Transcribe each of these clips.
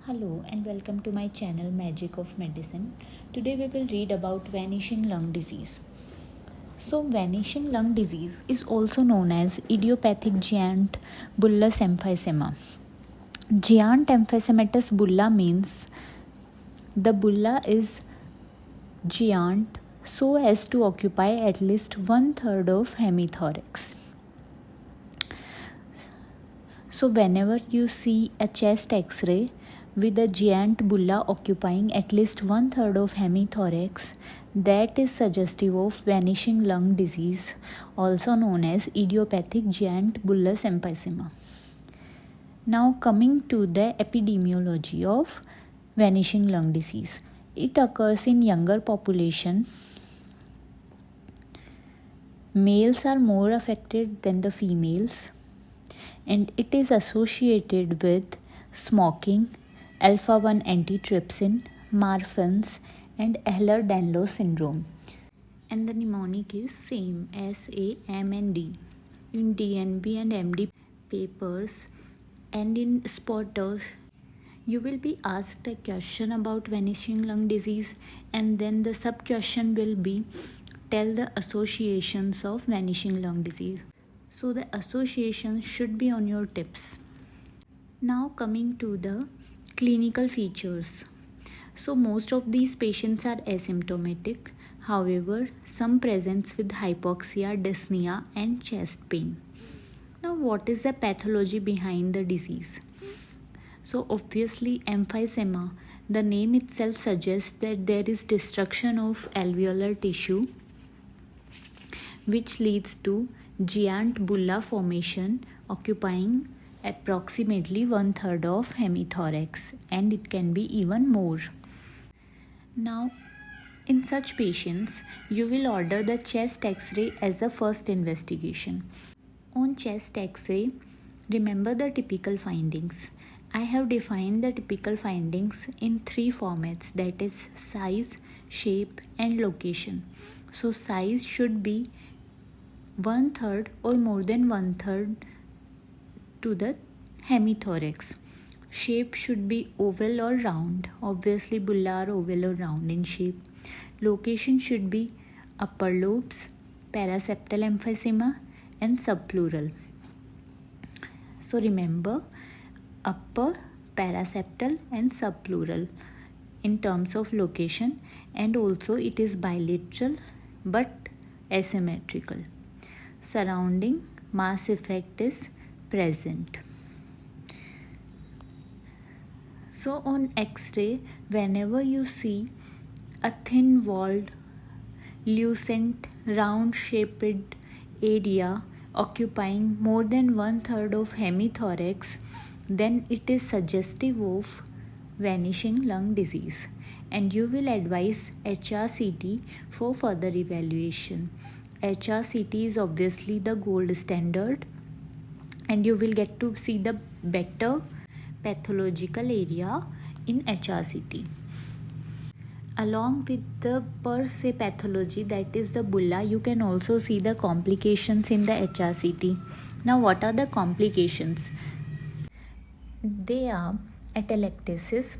Hello and welcome to my channel Magic of Medicine. Today we will read about vanishing lung disease. So vanishing lung disease is also known as idiopathic giant bulla emphysema. Giant emphysematous bulla means the bulla is giant so as to occupy at least 1/3 of hemithorax. So whenever you see a chest x-ray with a giant bulla occupying at least 1/3 of hemithorax, that is suggestive of vanishing lung disease, also known as idiopathic giant bullous emphysema. Now coming to the epidemiology of vanishing lung disease. It occurs in younger population. Males are more affected than the females, and it is associated with smoking, alpha-1 antitrypsin, Marfan's, and Ehlers-Danlos syndrome. And the mnemonic is same as A, M and D. In DNB and MD papers and in spotters, you will be asked a question about vanishing lung disease, and then the sub-question will be tell the associations of vanishing lung disease. So the associations should be on your tips. Now coming to the clinical features. So most of these patients are asymptomatic. However, some presents with hypoxia, dyspnea and chest pain. Now what is the pathology behind the disease? So obviously emphysema, the name itself suggests that there is destruction of alveolar tissue, which leads to giant bulla formation occupying approximately 1/3 of hemithorax, and it can be even more. Now, in such patients, you will order the chest x-ray as the first investigation. On chest x-ray, remember the typical findings. I have defined the typical findings in 3 formats, that is size, shape and location. So size should be 1/3 or more than 1/3 to the hemithorax. Shape should be oval or round. Obviously bulla are oval or round in shape. Location should be upper lobes, paraseptal emphysema and subpleural. So remember upper, paraseptal and subpleural in terms of location, and also it is bilateral but asymmetrical. Surrounding mass effect is present. So on x-ray, whenever you see a thin walled, lucent, round shaped area occupying more than 1/3 of hemithorax, then it is suggestive of vanishing lung disease, and you will advise HRCT for further evaluation. HRCT is obviously the gold standard, and you will get to see the better pathological area in HRCT. Along with the per se pathology, that is the bulla, you can also see the complications in the HRCT. Now what are the complications? They are atelectasis.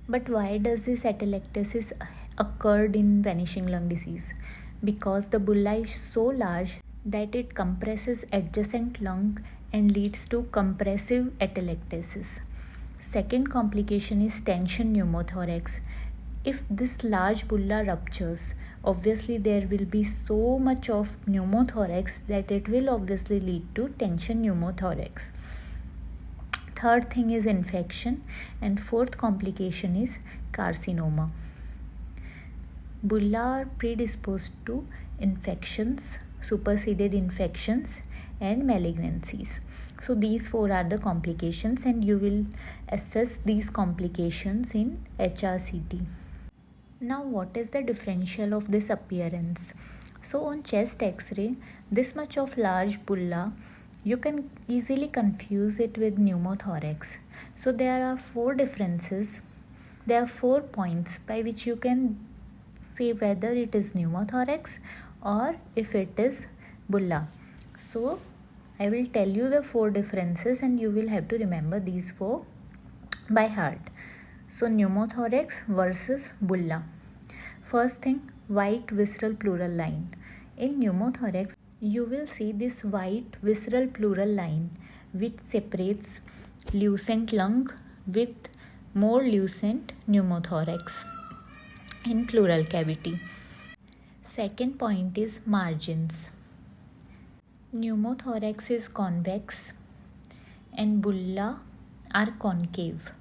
But why does this atelectasis occurred in vanishing lung disease? Because the bulla is so large that it compresses adjacent lung and leads to compressive atelectasis. Second complication is tension pneumothorax. If this large bulla ruptures, obviously there will be so much of pneumothorax that it will obviously lead to tension pneumothorax. Third thing is infection, and fourth complication is carcinoma. Bulla are predisposed to infections, superseded infections and malignancies. So these 4 are the complications, and you will assess these complications in HRCT. Now what is the differential of this appearance? So on chest x-ray, this much of large bulla, you can easily confuse it with pneumothorax. So there are 4 differences. There are 4 points by which you can say whether it is pneumothorax or if it is bulla. So I will tell you the 4 differences, and you will have to remember these 4 by heart. So pneumothorax versus bulla. First thing, white visceral pleural line. In pneumothorax, you will see this white visceral pleural line which separates lucent lung with more lucent pneumothorax in pleural cavity. Second point is margins. Pneumothorax is convex and bulla are concave.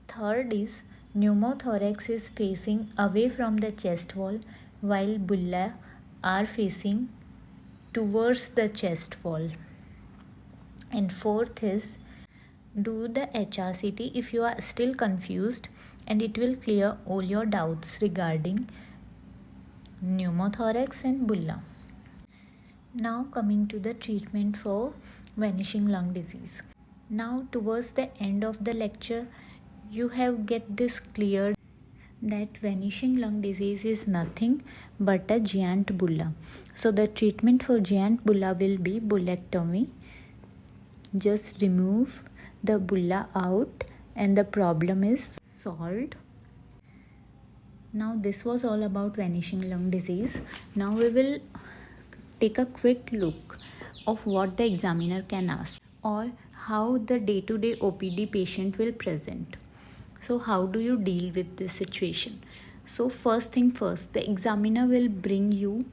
Third is pneumothorax is facing away from the chest wall while bulla are facing towards the chest wall. And fourth is, do the HRCT if you are still confused, and it will clear all your doubts regarding pneumothorax and bulla. Now coming to the treatment for vanishing lung disease. Now towards the end of the lecture, you have get this cleared that vanishing lung disease is nothing but a giant bulla. So the treatment for giant bulla will be bullectomy. Just remove the bulla out and the problem is solved. Now this was all about vanishing lung disease. Now we will take a quick look of what the examiner can ask or how the day-to-day OPD patient will present. So how do you deal with this situation? So first thing first, the examiner will bring you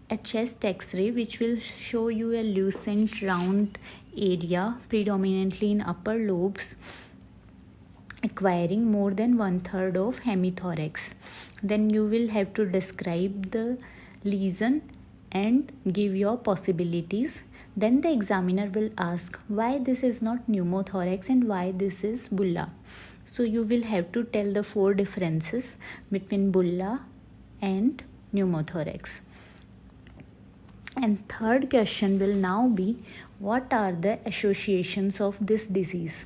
a chest x-ray which will show you a lucent round area predominantly in upper lobes acquiring more than 1/3 of hemithorax. Then you will have to describe the lesion and give your possibilities. Then the examiner will ask why this is not pneumothorax and why this is bulla. So you will have to tell the 4 differences between bulla and pneumothorax. And third question will now be, what are the associations of this disease?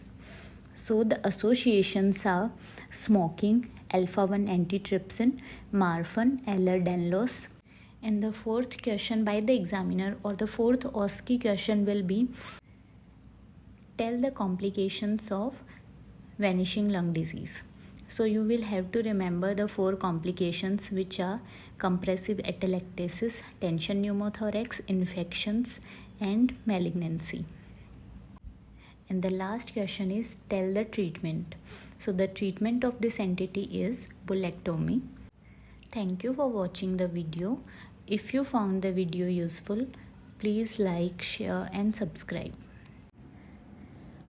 So the associations are smoking, alpha-1 antitrypsin, Marfan, Ehlers-Danlos. And the fourth question by the examiner or the fourth OSCE question will be, tell the complications of vanishing lung disease. So you will have to remember the 4 complications which are compressive atelectasis, tension pneumothorax, infections and malignancy. And the last question is, tell the treatment. So the treatment of this entity is bullectomy. Thank you for watching the video. If you found the video useful, please like, share and subscribe.